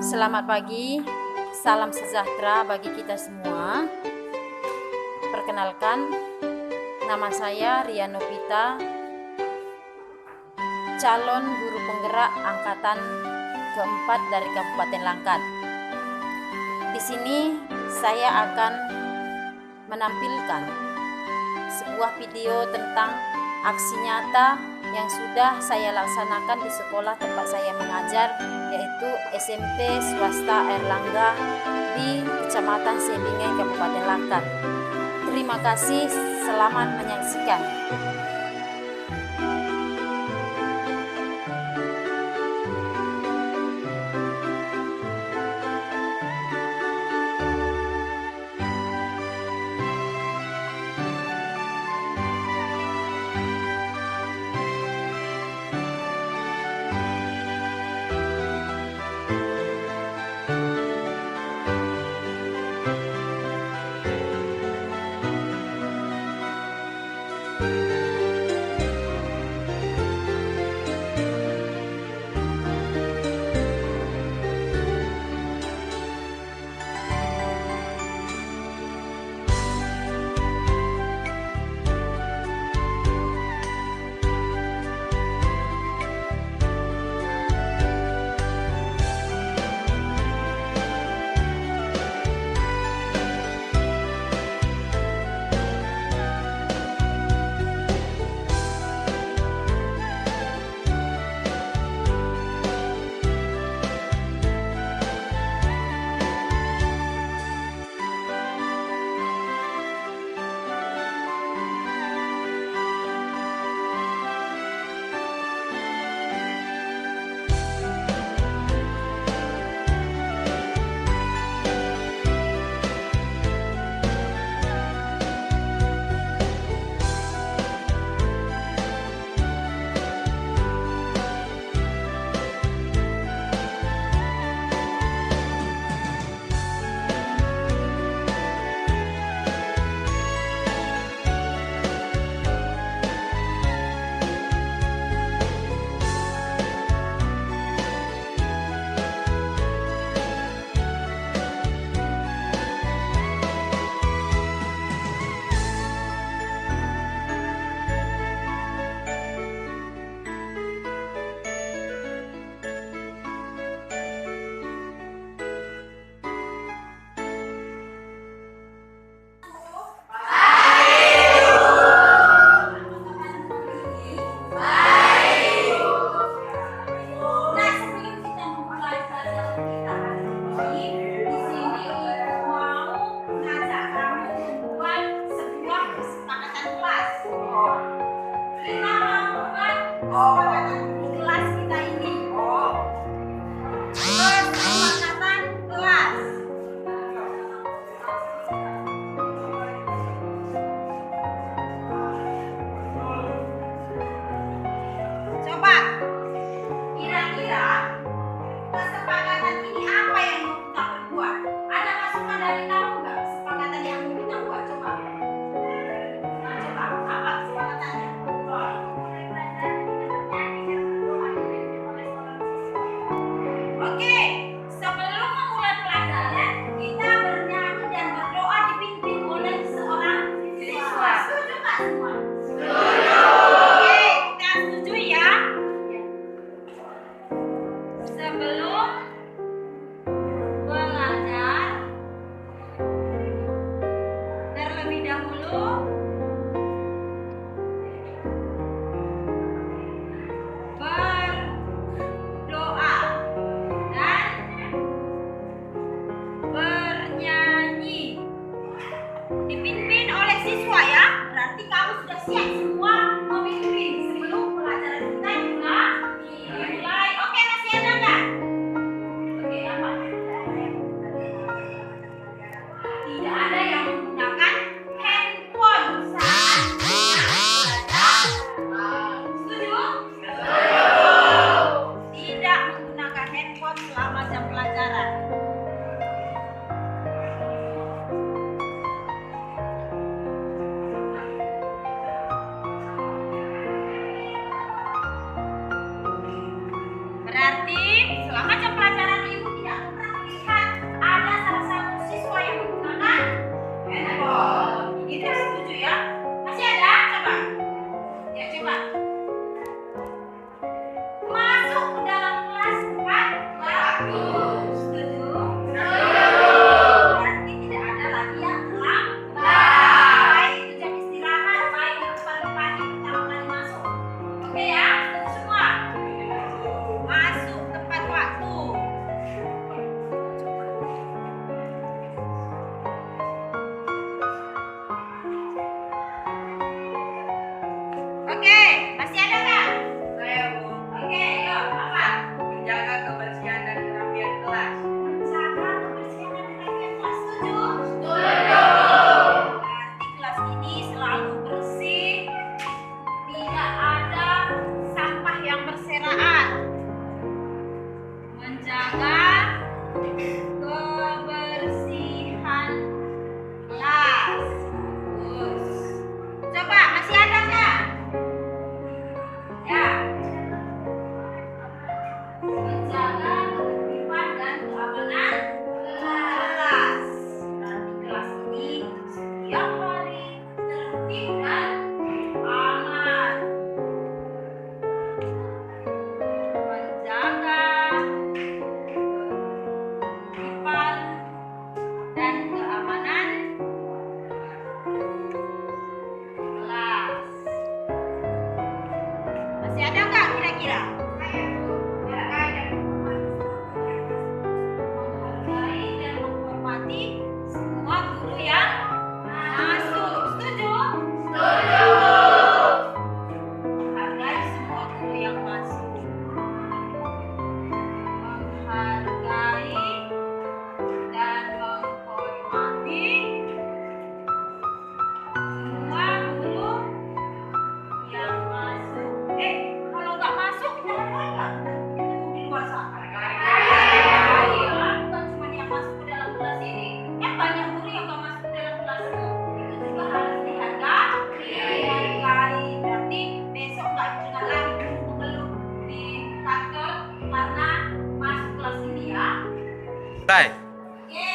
Selamat pagi, salam sejahtera bagi kita semua. Perkenalkan, nama saya Ria Novita, calon guru penggerak angkatan keempat dari Kabupaten Langkat. Di sini saya akan menampilkan sebuah video tentang aksi nyata yang sudah saya laksanakan di sekolah tempat saya mengajar, yaitu SMP Swasta Airlangga di Kecamatan Sebingai, Kabupaten Langkat. Terima kasih, selamat menyaksikan. menjaga kebersihan kelas. Terus, coba masih ada nggak? Ya. Menjaga ketertiban dan keamanan kelas. Nanti kelas ini setiap hari tertib dan aman. Menjaga ketertiban dan keamanan kelas. Masih ada nggak kira-kira? Menghargai dan menghormati semua guru yang masuk. Setuju? Setuju. Menghargai semua guru yang masuk. Menghargai dan menghormati semua guru yang masuk. Kalau nggak masuk kita hargai nggak? Di luar sana. Bukan cuma yang masuk ke dalam kelas ini. Banyak guru yang nggak masuk ke dalam kelas itu. Itu juga harus dihargai. Berarti besok nggak dengar lagi mengeluh di kantor karena masuk kelas ini ya. Bye. Oke,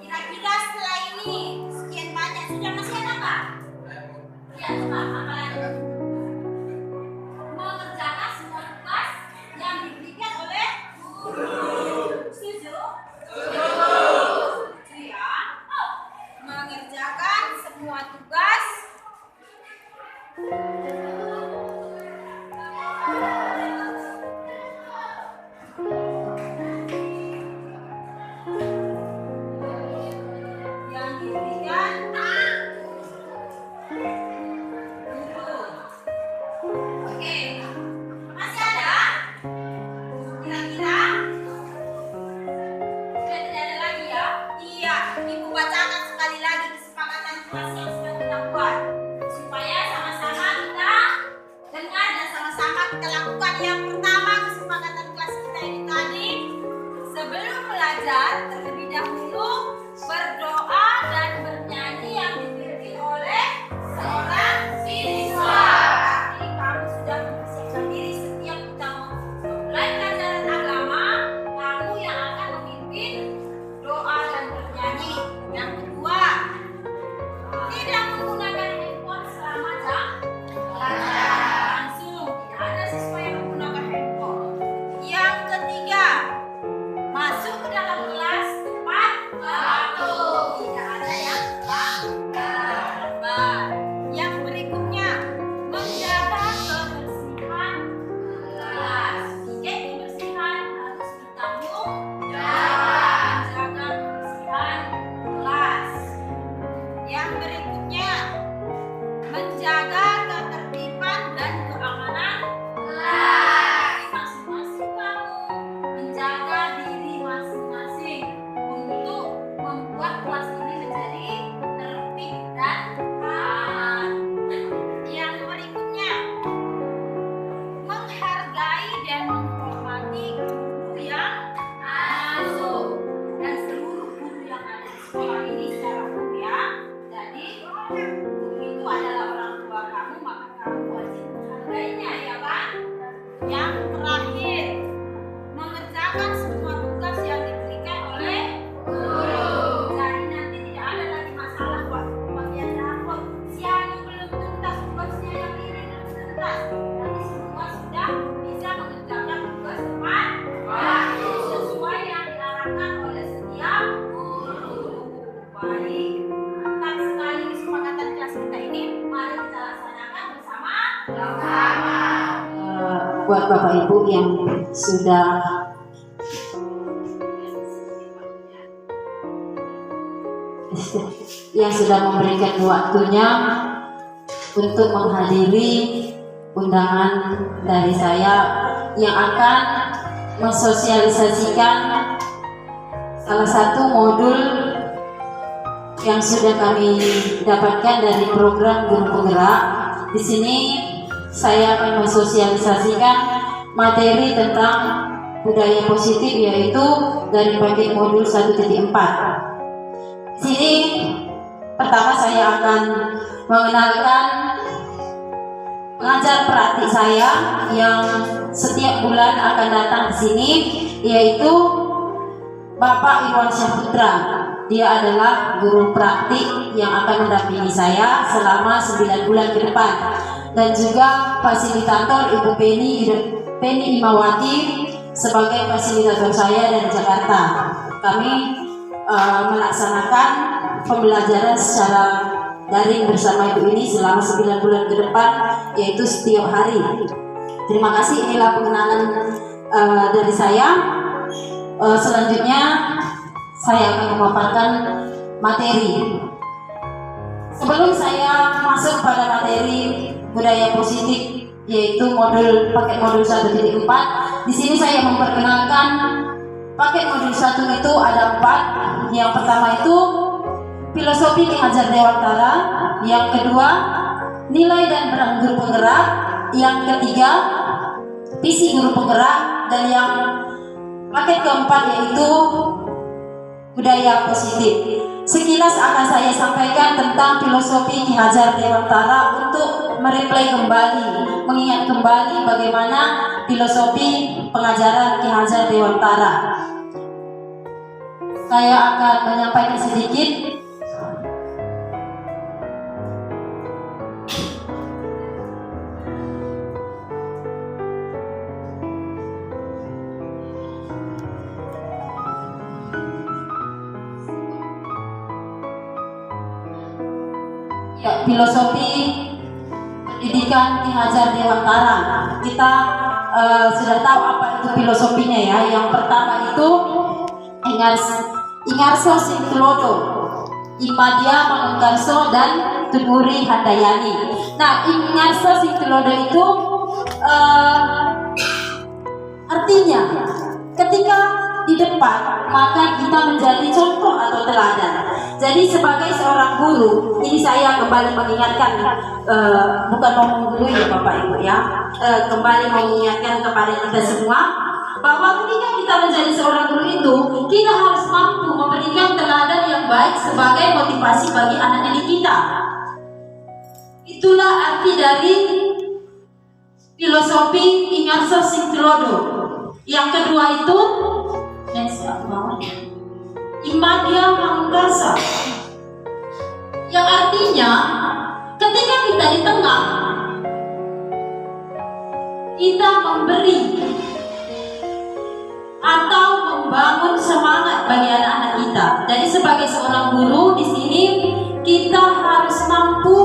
kira-kira setelah ini sekian banyak sudah masih ada nggak? Ya, coba apa lagi? Mengerjakan semua tugas yang diberikan oleh guru. Setuju? Setuju ya. Mengerjakan semua tugas yang diberikan guru. Oke, masih ada? Kira-kira? Sudah tidak ada lagi ya? Iya, Ibu bacakan sekali lagi kesepakatan kelas yang sudah kita buat supaya sama-sama kita dengar dan sama-sama kita lakukan. Yang pertama, kesepakatan kelas kita ini tadi, sebelum belajar terlebih dahulu berdoa dan bernyanyi yang dipimpin oleh seorang siswa. Berarti kamu sudah mempersiapkan diri setiap kita memulai pelajaran agama, kamu yang akan memimpin doa dan bernyanyi. Yang kedua, tidak menggunakan handphone selama jam belajar. Langsung, tidak ada siswa yang menggunakan handphone. Yang ketiga, masuk ke dalam kelas tepat waktu. Tidak ada yang terlambat. Yang berikutnya, menjaga kebersihan kelas. Kebersihan harus ditanggung jawab. Menjaga kebersihan kelas. Yang berikutnya, menjaga ketertiban dan keamanan kelas. Masing-masing kamu menjaga diri masing-masing untuk membuat kelas ini menjadi tertib dan aman. Yang berikutnya, menghargai dan menghormati guru yang masuk dan seluruh guru yang ada di sekolah ini secara umum ya. Jadi guru itu adalah orang tua kamu, maka kamu wajib menghargainya ya kan? Yang terakhir, mengerjakan semua tugas yang diberikan oleh guru. Jadi nanti tidak ada lagi masalah buat bagian rapor. Si anu belum tuntas, tugasnya yang ini belum tuntas. Nanti semua sudah bisa mengerjakan tugas tepat waktu sesuai yang diarahkan oleh setiap guru. Baik, mantap sekali kesepakatan kelas kita ini. Mari kita laksanakan bersama-sama. Buat Bapak Ibu yang sudah memberikan waktunya untuk menghadiri undangan dari saya yang akan mensosialisasikan salah satu modul yang sudah kami dapatkan dari program Guru Penggerak. Di sini saya akan mensosialisasikan materi tentang budaya positif, yaitu dari paket modul 1.4. Sini pertama saya akan mengenalkan pengajar praktik saya yang setiap bulan akan datang ke sini, yaitu Bapak Irwan Syahputra. Dia adalah guru praktik yang akan mendampingi saya selama 9 bulan ke depan. Dan juga fasilitator Ibu Penny Imawati sebagai fasilitator saya dari Jakarta. Kami melaksanakan pembelajaran secara daring bersama Ibu ini selama 9 bulan ke depan, yaitu setiap hari. Terima kasih, inilah pengenalan dari saya. Selanjutnya saya akan memaparkan materi. Sebelum saya masuk pada materi budaya positif, yaitu paket modul 1.4, di sini saya memperkenalkan paket modul 1 itu ada 4. Yang pertama itu filosofi Ki Hajar Dewantara, yang kedua nilai dan peran guru penggerak, yang ketiga visi guru penggerak, dan yang paket keempat yaitu budaya positif. Sekilas akan saya sampaikan tentang filosofi Ki Hajar Dewantara untuk mereplay kembali, mengingat kembali bagaimana filosofi pengajaran Ki Hajar Dewantara. Saya akan menyampaikan sedikit. Ya, filosofi pendidikan Ki Hajar Dewantara. Kita sudah tahu apa itu filosofinya ya. Yang pertama itu Ingarso Sing Tulodo, Imadia Manungkarso, dan Tuguri Handayani. Nah, Ingarso Sing Tulodo itu artinya ketika di depan maka kita menjadi contoh atau teladan. Jadi sebagai seorang guru, ini saya kembali mengingatkan, bukan mau menggurui ya Bapak Ibu ya, kembali mengingatkan kepada kita semua bahwa ketika kita menjadi seorang guru itu, kita harus mampu memberikan teladan yang baik sebagai motivasi bagi anak didik kita. Itulah arti dari filosofi Ingarso Sing Tulodo. Yang kedua itu Imadia Manungkarsa, yang artinya ketika kita di tengah, kita memberi atau membangun semangat bagi anak-anak kita. Jadi sebagai seorang guru di sini kita harus mampu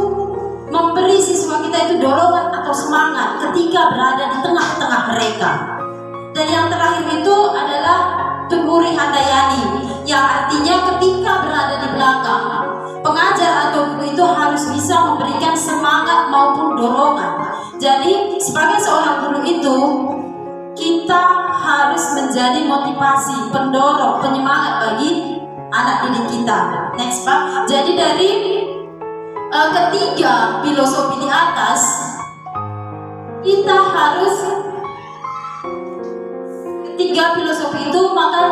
memberi siswa kita itu dorongan atau semangat ketika berada di tengah-tengah mereka. Dan yang terakhir itu adalah Tuguri Handayani, yang artinya ketika berada di belakang, pengajar atau guru itu harus bisa memberikan semangat maupun dorongan. Jadi sebagai seorang guru itu kita harus menjadi motivasi, pendorong, penyemangat bagi anak didik kita. Next Pak. Jadi dari ketiga filosofi di atas, kita harus ketiga filosofi itu, maka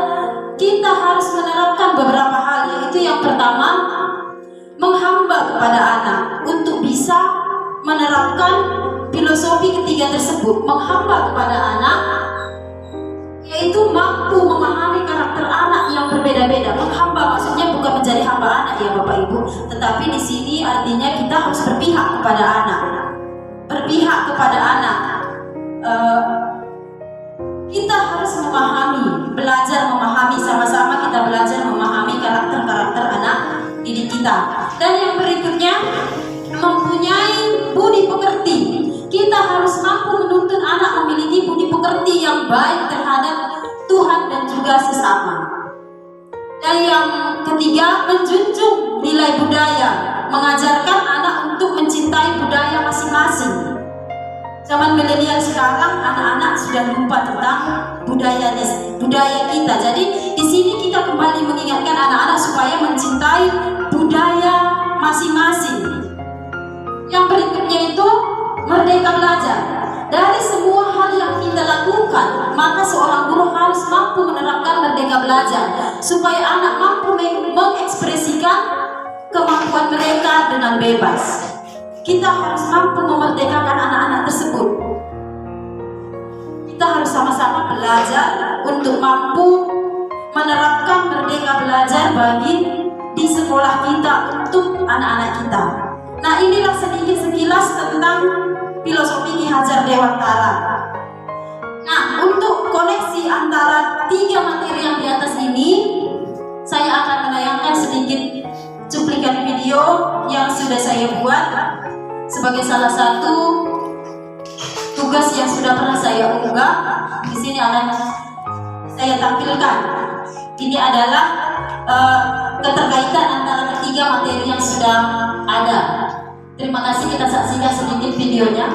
kita harus menerapkan beberapa hal, yaitu yang pertama menghamba kepada anak. Untuk bisa menerapkan filosofi ketiga tersebut, menghamba kepada anak, yaitu mampu memahami karakter anak yang berbeda-beda. Menghamba maksudnya bukan menjadi hamba anak ya Bapak Ibu, tetapi di sini artinya kita harus berpihak kepada anak, berpihak kepada anak. Kita harus memahami, belajar memahami, sama-sama kita belajar memahami karakter-karakter anak didik kita. Dan yang berikutnya, mempunyai budi pekerti. Kita harus mampu menuntun anak memiliki budi pekerti yang baik terhadap Tuhan dan juga sesama. Dan yang ketiga, menjunjung nilai budaya, mengajarkan anak untuk mencintai budaya masing-masing. Zaman milenial sekarang anak-anak sudah lupa tentang budaya kita. Jadi di sini kita kembali mengingatkan anak-anak supaya mencintai budaya masing-masing. Yang berikutnya itu merdeka belajar. Dari semua hal yang kita lakukan, maka seorang guru harus mampu menerapkan merdeka belajar supaya anak mampu mengekspresikan kemampuan mereka dengan bebas. Kita harus mampu memerdekakan anak-anak tersebut. Kita harus sama-sama belajar untuk mampu menerapkan merdeka belajar di sekolah kita untuk anak-anak kita. Nah, inilah sedikit sekilas tentang filosofi Ki Hajar Dewantara. Nah, untuk koneksi antara 3 materi yang di atas ini, saya akan menayangkan sedikit cuplikan video yang sudah saya buat sebagai salah satu tugas yang sudah pernah saya unggah. Di sini akan saya tampilkan. Ini adalah keterkaitan antara ketiga materi yang sudah ada. Terima kasih, kita saksikan sedikit videonya.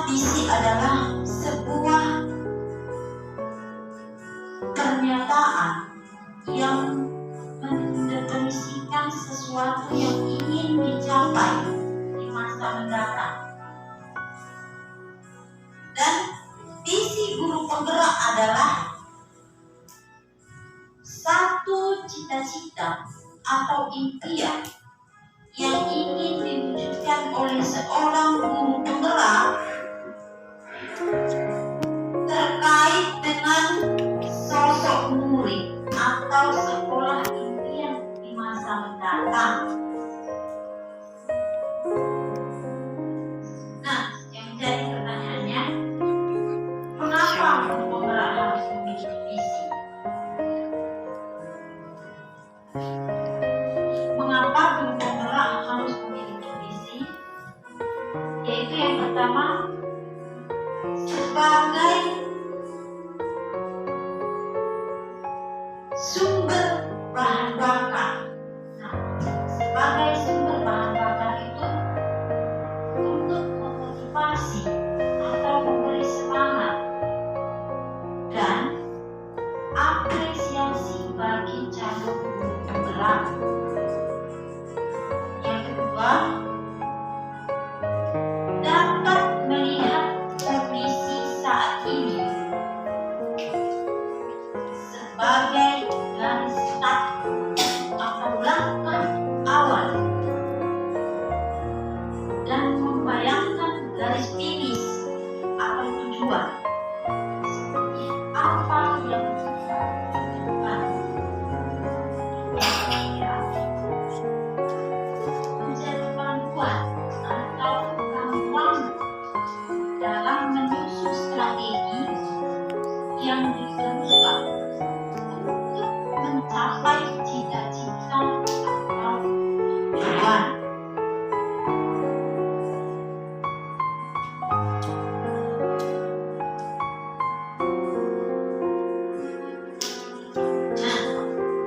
Visi adalah sebuah pernyataan yang mendefinisikan sesuatu yang ingin dicapai di masa mendatang. Dan visi guru penggerak adalah satu cita-cita atau impian yang ingin diwujudkan oleh seorang guru penggerak terkait dengan sosok murid atau sekolah impian di masa mendatang. Nah, yang jadi pertanyaannya, kenapa guru penggerak harus memiliki visi? Mengapa guru penggerak harus memiliki visi? Yaitu yang pertama, sebagai sumber bahan bakar. Nah, sebagai sumber bahan bakar itu untuk memotivasi atau memberi semangat dan apresiasi bagi calon guru penggerak. Yang kedua, dapat melihat kondisi saat ini sebagai garis start atau langkah awal dan membayangkan garis finish atau tujuan seperti apa yang kita butuhkan. Yang ketiga, menjadi panduan atau panduan dalam menyusun strategi yang diperlukan untuk mencapai cita-cita atau tujuan. Nah,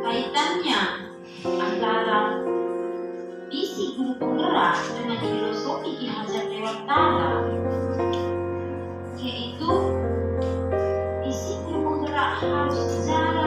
kaitannya antara visi guru penggerak dengan filosofi Ki Hajar Dewantara, yaitu visi guru penggerak harus sejalan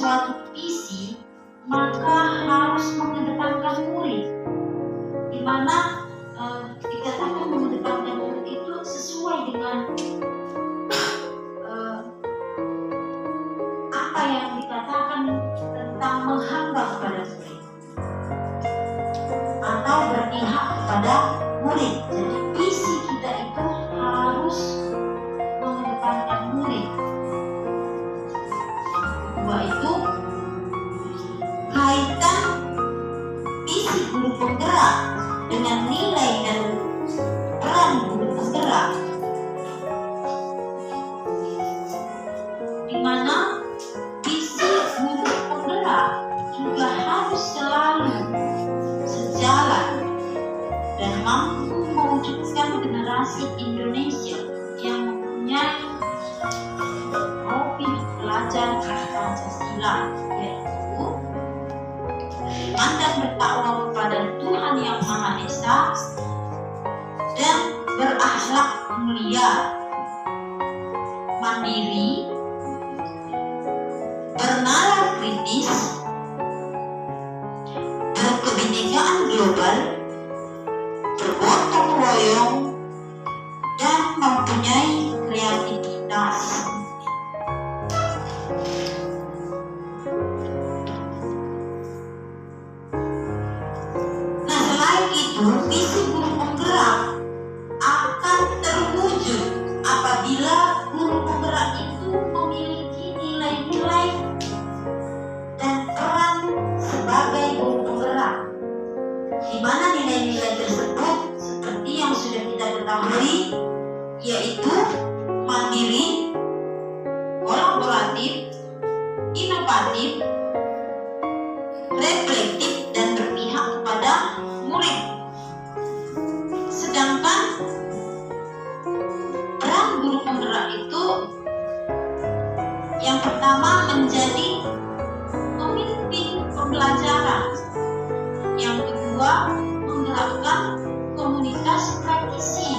suatu visi, maka harus mengedepankan murid, di mana dikatakan mengedepankan murid itu sesuai dengan apa yang dikatakan tentang menghamba kepada murid atau berpihak kepada murid. Jadi visi kita itu harus mengedepankan murid. Kedua itu kaitan visi guru penggerak dengan nilai dan peran guru penggerak, di mana visi guru penggerak juga harus selalu sejalan dan mampu mewujudkan generasi Indonesia yang mempunyai profil pelajar Pancasila, yaitu beriman dan bertakwa kepada Tuhan Yang Maha Esa dan berakhlak mulia, mandiri, bernalar kritis, berkebinekaan global, bergotong royong, dan mempunyai kreativitas. Nah, selain itu, visi guru penggerak akan terwujud apabila guru penggerak itu memiliki nilai-nilai dan peran sebagai guru penggerak, di mana nilai-nilai tersebut seperti yang sudah kita ketahui, yaitu mandiri, kolaboratif, inovatif, reflektif, dan berpihak kepada murid. Sedangkan peran guru penggerak itu yang pertama menjadi pemimpin pembelajaran, yang kedua menggerakkan komunitas praktisi,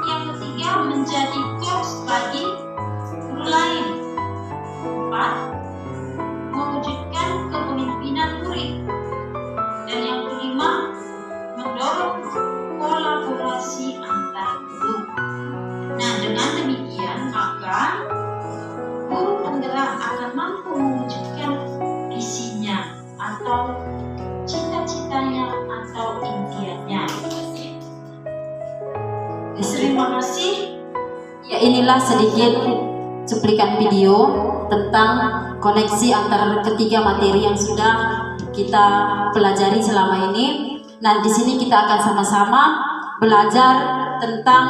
yang ketiga menjadi coach bagi guru lain, empat mewujudkan kepemimpinan murid, dan yang kelima mendorong kolaborasi antar guru. Nah, dengan demikian maka guru penggerak akan mampu mewujudkan visinya atau cita-citanya atau impiannya. Terima kasih. Ya, inilah sedikit cuplikan video tentang koneksi antara ketiga materi yang sudah kita pelajari selama ini. Nah, di sini kita akan sama-sama belajar tentang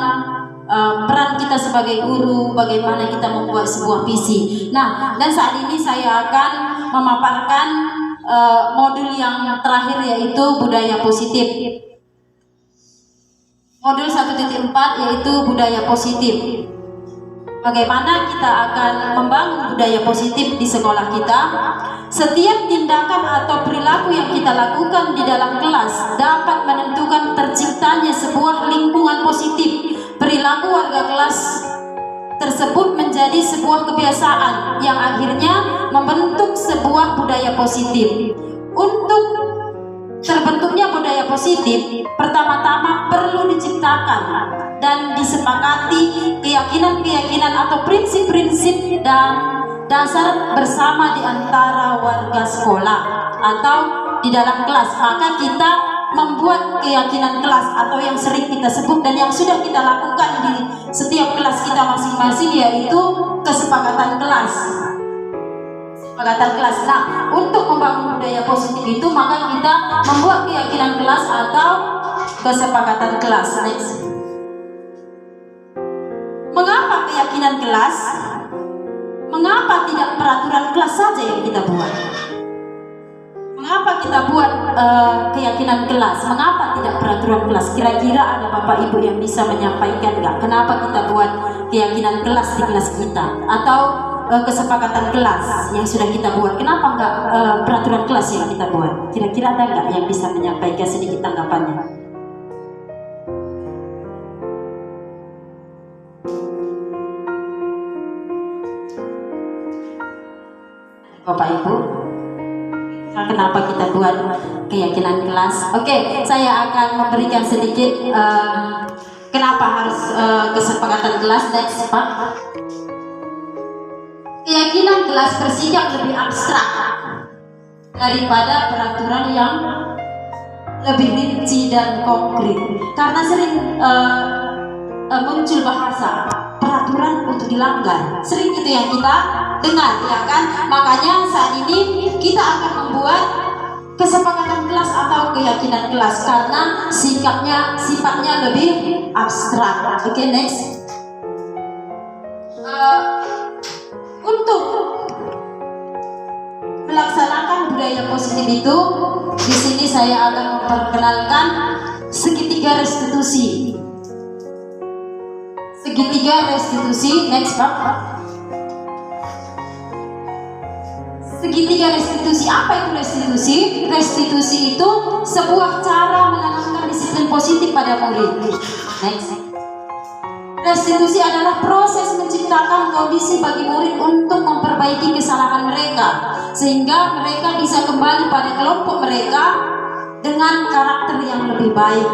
peran kita sebagai guru, bagaimana kita membuat sebuah visi. Nah, dan saat ini saya akan memaparkan modul yang terakhir, yaitu budaya positif. Modul 1.4 yaitu budaya positif. Bagaimana kita akan membangun budaya positif di sekolah kita? Setiap tindakan atau perilaku yang kita lakukan di dalam kelas dapat menentukan terciptanya sebuah lingkungan positif. Perilaku warga kelas tersebut menjadi sebuah kebiasaan yang akhirnya membentuk sebuah budaya positif. Untuk terbentuknya budaya positif, pertama-tama perlu diciptakan dan disepakati keyakinan-keyakinan atau prinsip-prinsip dan dasar bersama di antara warga sekolah atau di dalam kelas. Maka kita membuat keyakinan kelas atau yang sering kita sebut dan yang sudah kita lakukan di setiap kelas kita masing-masing, yaitu kesepakatan kelas. Kesepakatan kelas. Nah, untuk membangun budaya positif itu maka kita membuat keyakinan kelas atau kesepakatan kelas. Next. Mengapa keyakinan kelas? Mengapa tidak peraturan kelas saja yang kita buat? Mengapa kita buat keyakinan kelas? Mengapa tidak peraturan kelas? Kira-kira ada Bapak Ibu yang bisa menyampaikan nggak? Kenapa kita buat keyakinan kelas di kelas kita? Atau kesepakatan kelas yang sudah kita buat? Kenapa nggak peraturan kelas yang kita buat? Kira-kira ada nggak yang bisa menyampaikan sedikit tanggapannya? Bapak Ibu. Kenapa kita buat keyakinan kelas? Oke, saya akan memberikan sedikit kenapa harus kesepakatan kelas. Next, Pak. Keyakinan kelas bersikap lebih abstrak daripada peraturan yang lebih rinci dan konkret, karena sering muncul bahasa peraturan untuk dilanggar. Sering itu yang kita dengar, ya kan? Makanya saat ini kita akan membuat kesepakatan kelas atau keyakinan kelas karena sifatnya lebih abstrak. Oke, next. Untuk melaksanakan budaya positif itu, di sini saya akan memperkenalkan segitiga restitusi. Segitiga restitusi, next Pak. Segitiga restitusi, apa itu restitusi? Restitusi itu sebuah cara menanamkan disiplin positif pada murid. Next. Restitusi adalah proses menciptakan kondisi bagi murid untuk memperbaiki kesalahan mereka, sehingga mereka bisa kembali pada kelompok mereka dengan karakter yang lebih baik.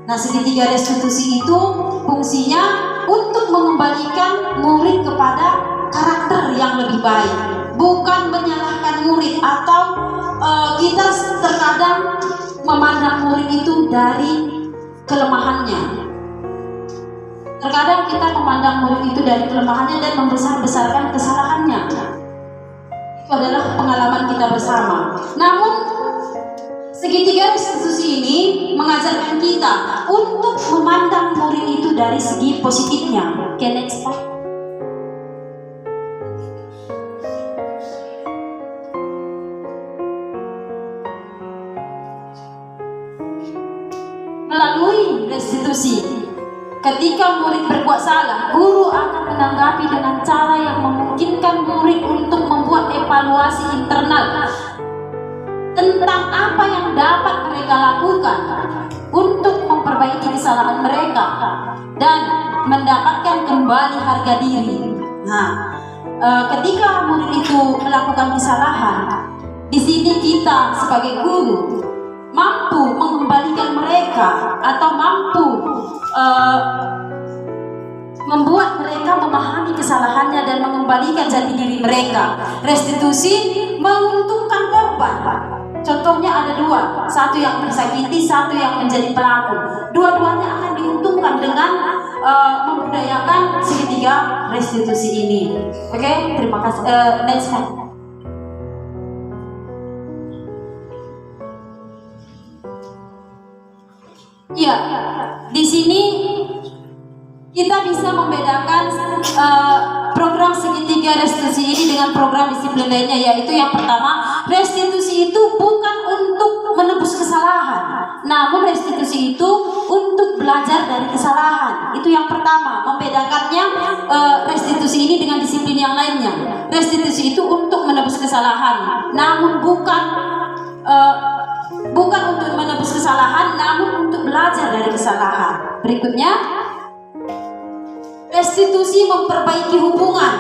Nah, segitiga restitusi itu fungsinya untuk mengembalikan murid kepada karakter yang lebih baik, bukan menyalahkan murid atau kita terkadang memandang murid itu dari kelemahannya. Terkadang kita memandang murid itu dari kelemahannya dan membesar-besarkan kesalahannya. Itu adalah pengalaman kita bersama. Namun segitiga restitusi ini mengajarkan kita untuk memandang murid itu dari segi positifnya. Oke, next. Melalui restitusi, ketika murid berbuat salah, guru akan menanggapi dengan cara yang memungkinkan murid untuk membuat evaluasi internal tentang apa yang dapat mereka lakukan untuk memperbaiki kesalahan mereka dan mendapatkan kembali harga diri. Nah, ketika murid itu melakukan kesalahan, di sini kita sebagai guru mampu mengembalikan mereka atau mampu membuat mereka memahami kesalahannya dan mengembalikan jati diri mereka. Restitusi menguntungkan korban. Contohnya ada dua, satu yang tersakiti, satu yang menjadi pelaku. Dua-duanya akan diuntungkan dengan membudayakan segitiga restitusi ini. Oke, terima kasih. Next slide. Ya, di sini kita bisa membedakan program segitiga restitusi ini dengan program disiplin lainnya, yaitu yang pertama, restitusi itu bukan untuk menebus kesalahan, namun restitusi itu untuk belajar dari kesalahan. Itu yang pertama, membedakannya restitusi ini dengan disiplin yang lainnya. Restitusi itu untuk menebus kesalahan, namun bukan untuk menebus kesalahan, namun untuk belajar dari kesalahan. Berikutnya, restitusi memperbaiki hubungan.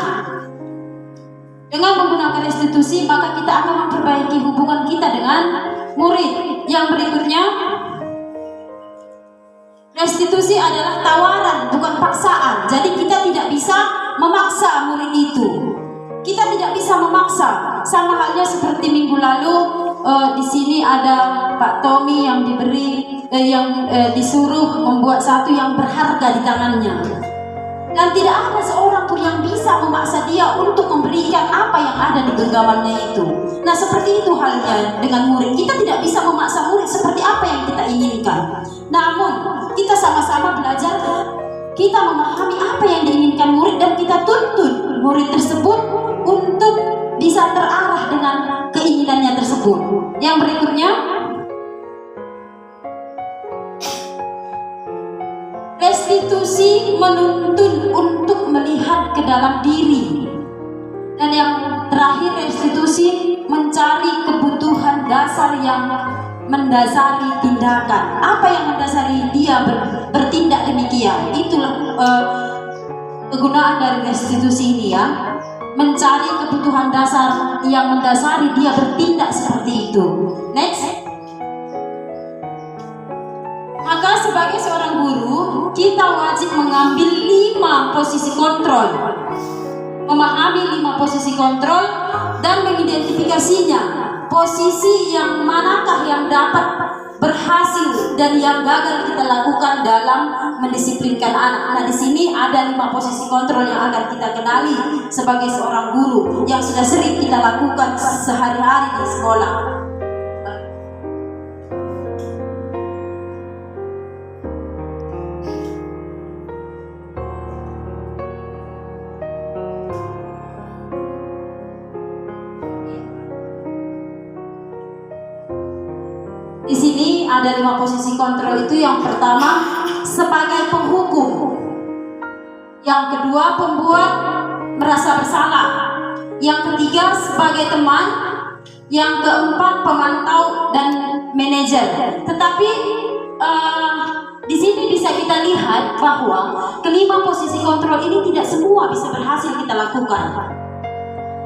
Dengan menggunakan restitusi, maka kita akan memperbaiki hubungan kita dengan murid. Yang berikutnya, restitusi adalah tawaran, bukan paksaan. Jadi kita tidak bisa memaksa murid itu. Kita tidak bisa memaksa. Sama halnya seperti minggu lalu, di sini ada Pak Tommy yang disuruh membuat satu yang berharga di tangannya. Dan tidak ada seorang pun yang bisa memaksa dia untuk memberikan apa yang ada di genggamannya itu. Nah, seperti itu halnya dengan murid. Kita tidak bisa memaksa murid seperti apa yang kita inginkan. Namun, kita sama-sama belajar, kita memahami apa yang diinginkan murid dan kita tuntun murid tersebut untuk bisa terarah dengan keinginannya tersebut. Yang berikutnya, restitusi menuntun untuk melihat ke dalam diri. Dan yang terakhir, restitusi mencari kebutuhan dasar yang mendasari tindakan. Apa yang mendasari dia bertindak demikian? Itulah kegunaan dari restitusi ini, ya. mencari kebutuhan dasar yang mendasari dia bertindak seperti itu. Next. Maka sebagai seorang guru, kita wajib mengambil 5 posisi kontrol, memahami 5 posisi kontrol dan mengidentifikasinya. Posisi yang manakah yang dapat berhasil dan yang gagal kita lakukan dalam mendisiplinkan anak. Nah, di sini ada 5 posisi kontrol yang akan kita kenali sebagai seorang guru yang sudah sering kita lakukan sehari-hari di sekolah. Di sini ada 5 posisi kontrol itu. Yang pertama sebagai penghukum, yang kedua pembuat merasa bersalah, yang ketiga sebagai teman, yang keempat pemantau dan manajer. Tetapi di sini bisa kita lihat bahwa kelima posisi kontrol ini tidak semua bisa berhasil kita lakukan.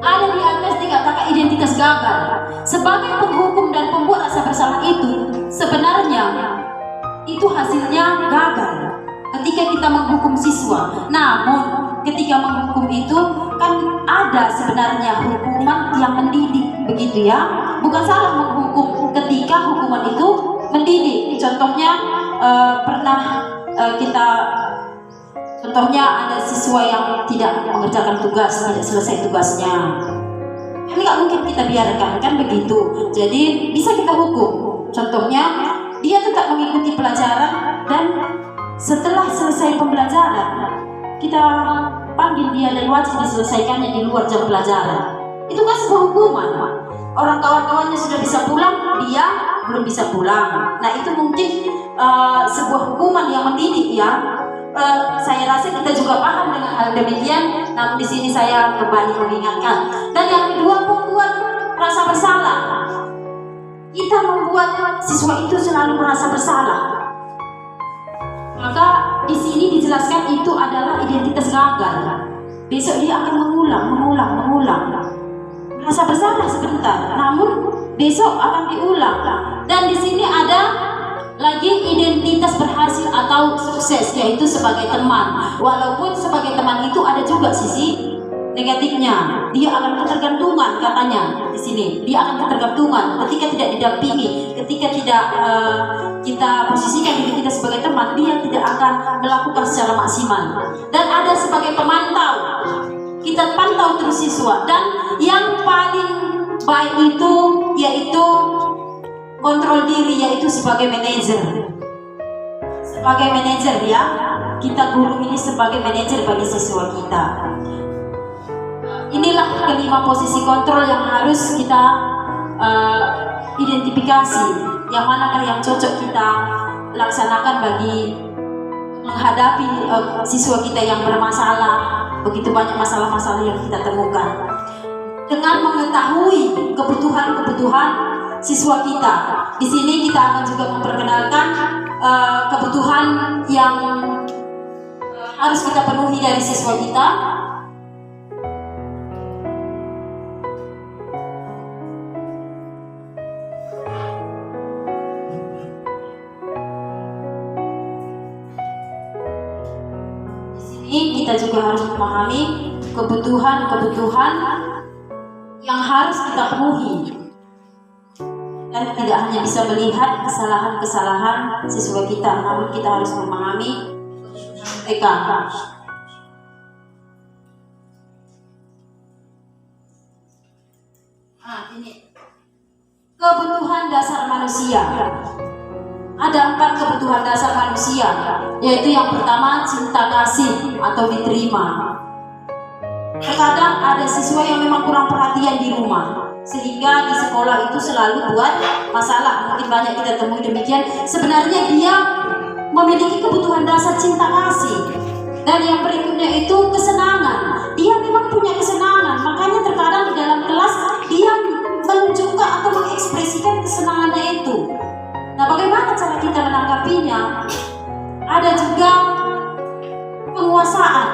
Ada di atas dikatakan identitas gagal. Sebagai penghukum dan pembuat rasa bersalah itu sebenarnya itu hasilnya gagal ketika kita menghukum siswa. Namun ketika menghukum itu kan ada sebenarnya hukuman yang mendidik, begitu ya. Bukan salah menghukum ketika hukuman itu mendidik. Contohnya Contohnya ada siswa yang tidak mengerjakan tugas, tidak selesai tugasnya. Kan nggak mungkin kita biarkan, kan begitu. Jadi bisa kita hukum. Contohnya dia tetap mengikuti pelajaran dan setelah selesai pembelajaran kita panggil dia dan wajib diselesaikannya di luar jam pelajaran. Itu kan sebuah hukuman. Orang kawan-kawannya sudah bisa pulang, dia belum bisa pulang. Nah itu mungkin sebuah hukuman yang mendidik ya. Saya rasa kita juga paham dengan hal demikian. Namun di sini saya kembali mengingatkan. Dan yang kedua, membuat rasa bersalah. Kita membuat siswa itu selalu merasa bersalah. Maka di sini dijelaskan itu adalah identitas gagal. Besok dia akan mengulang. Rasa bersalah sebentar, namun besok akan diulang. Dan di sini ada lagi identitas berhasil atau sukses, yaitu sebagai teman. Walaupun sebagai teman itu ada juga sisi negatifnya. Dia akan ketergantungan, katanya di sini. Dia akan ketergantungan ketika tidak didampingi, ketika tidak kita posisikan diri kita sebagai teman, dia tidak akan melakukan secara maksimal. Dan ada sebagai pemantau. Kita pantau terus siswa. Dan yang paling baik itu yaitu kontrol diri, yaitu sebagai manajer. Sebagai manajer ya, kita guru ini sebagai manajer bagi siswa kita. Inilah kelima posisi kontrol yang harus kita identifikasi. Yang manakah yang cocok kita laksanakan bagi menghadapi siswa kita yang bermasalah. Begitu banyak masalah-masalah yang kita temukan. Dengan mengetahui kebutuhan-kebutuhan siswa kita. Di sini kita akan juga memperkenalkan kebutuhan yang harus kita penuhi dari siswa kita. Di sini kita juga harus memahami kebutuhan-kebutuhan yang harus kita penuhi. Dan tidak hanya bisa melihat kesalahan-kesalahan siswa kita, namun kita harus memahami mereka. Ini kebutuhan dasar manusia. Ada 4 kebutuhan dasar manusia, yaitu yang pertama cinta kasih atau diterima. Terkadang ada siswa yang memang kurang perhatian di rumah, sehingga di sekolah itu selalu buat masalah. Mungkin banyak kita temui demikian. Sebenarnya dia memiliki kebutuhan dasar cinta kasih. Dan yang berikutnya itu kesenangan. Dia memang punya kesenangan, makanya terkadang di dalam kelas dia menunjukkan atau mengekspresikan kesenangannya itu. Nah, bagaimana cara kita menanggapinya? Ada juga penguasaan.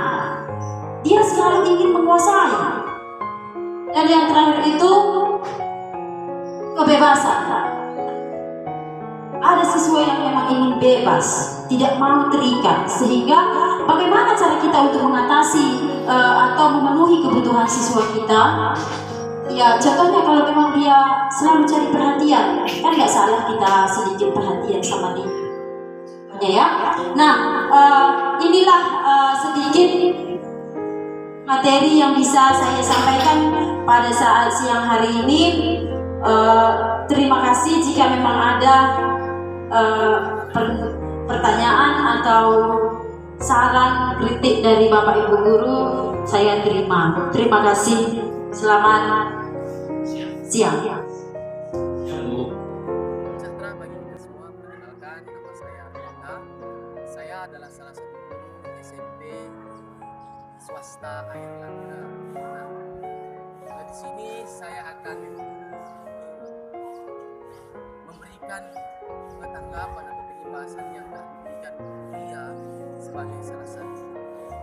Dia selalu ingin menguasai. Dan yang terakhir itu kebebasan. Ada siswa yang memang ingin bebas, tidak mau terikat, sehingga bagaimana cara kita untuk mengatasi atau memenuhi kebutuhan siswa kita? Ya, contohnya kalau memang dia selalu cari perhatian, kan nggak salah kita sedikit perhatian sama dia. Ya. Nah, inilah sedikit materi yang bisa saya sampaikan pada saat siang hari ini. Terima kasih jika memang ada pertanyaan atau saran kritik dari Bapak Ibu Guru, saya terima. Terima kasih. Selamat siang. Sejahtera bagi kita semua. Perkenalkan, nama saya Arnalda. Saya adalah salah satu guru SMP swasta Air Langga. Nah, di sini saya akan memberikan tanggapan atau penjelasan yang diberikan dia sebagai salah satu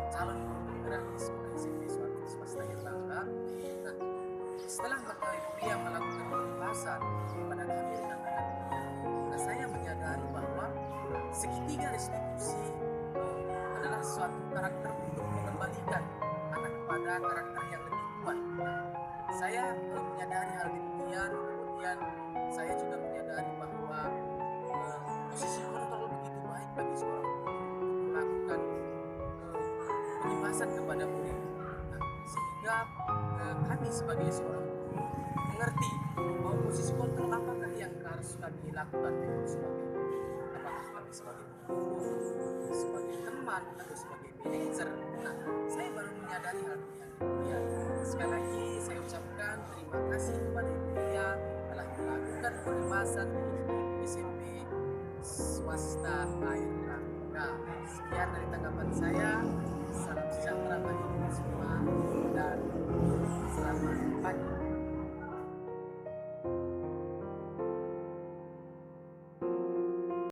calon guru penggerak di sekolah SMP swasta Air Langga. Nah, setelah dia melakukan pembahasan pada kami rekan-rekan, nah saya menyadari bahwa segitiga restitusi adalah suatu karakter untuk mengembalikan anak pada karakter yang lebih kuat. Saya menyadari hal demikian, kemudian saya juga menyadari bahwa posisi kontrol begitu baik bagi seorang guru untuk melakukan penjelasan kepada murid. Nah, sehingga kami sebagai seorang guru mengerti bahwa posisi kontrol apakah yang harus kami lakukan sebagai apakah kami sebagai guru, sebagai teman atau sebagai manajer. Nah, saya baru menyadari hal yang demikian. Sekali lagi saya ucapkan terima kasih kepada Ibu Lia telah melakukan pembahasan di SMP swasta Air Langga. Sekian dari tanggapan saya. Salam sejahtera bagi kita semua.